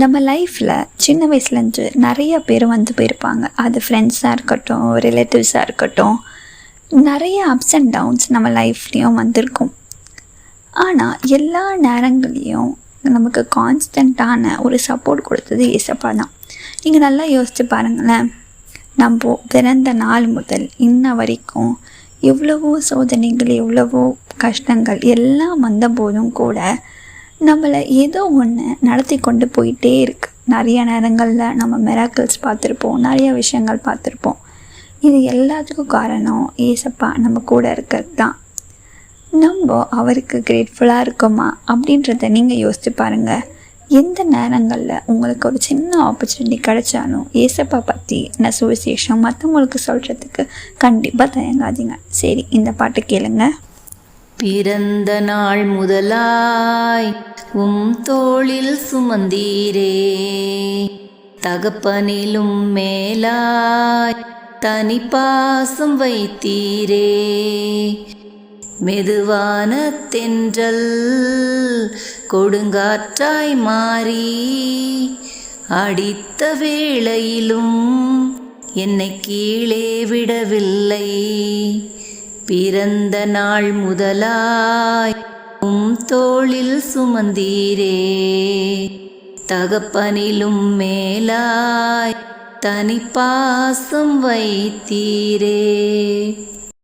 நம்ம லைஃப்பில் சின்ன வயசுலேருந்து நிறைய பேர் வந்து போயிருப்பாங்க. அது ஃப்ரெண்ட்ஸாக இருக்கட்டும், ரிலேட்டிவ்ஸாக இருக்கட்டும், நிறைய அப்ஸ் அண்ட் டவுன்ஸ் நம்ம லைஃப்லேயும் வந்திருக்கும். ஆனால் எல்லா நேரங்களையும் நமக்கு கான்ஸ்டண்ட்டான ஒரு சப்போர்ட் கொடுத்தது ஏசப்பா தான். நீங்கள் நல்லா யோசித்து பாருங்களேன். நம்ம பிறந்த நாள் முதல் இன்ன வரைக்கும் எவ்வளவோ சோதனைகள், எவ்வளவோ கஷ்டங்கள் எல்லாம் வந்த போதும் கூட நம்மளை ஏதோ ஒன்று நடத்தி கொண்டு போயிட்டே இருக்குது. நிறைய நேரங்களில் நம்ம மிராக்கிள்ஸ் பார்த்துருப்போம், நிறைய விஷயங்கள் பார்த்துருப்போம். இது எல்லாத்துக்கும் காரணம் ஏசப்பா நம்ம கூட இருக்கிறது தான். நம்ம அவருக்கு கிரேட்ஃபுல்லாக இருக்கோமா அப்படின்றத நீங்கள் யோசித்து பாருங்கள். எந்த நேரங்களில் உங்களுக்கு ஒரு சின்ன ஆப்பர்ச்சுனிட்டி கிடைச்சாலும் ஏசப்பா பற்றி நான் சுவிசேஷம் மற்றவங்களுக்கு சொல்கிறதுக்கு கண்டிப்பாக தயங்காதீங்க. சரி, இந்த பாட்டு கேளுங்க. பிறந்த நாள் முதலாய் தோளில் சுமந்தீரே, தகப்பனிலும் மேலாய் தனி பாசம் வைத்தீரே. மெதுவான தென்றல் கொடுங்காற்றாய் மாறி அடித்த வேளையிலும் என்னை கீழே விடவில்லை. பிறந்த நாள் முதலாய் தோளில் சுமந்தீரே, தகப்பனிலும் மேலாய் தனி பாசம் வைத்தீரே.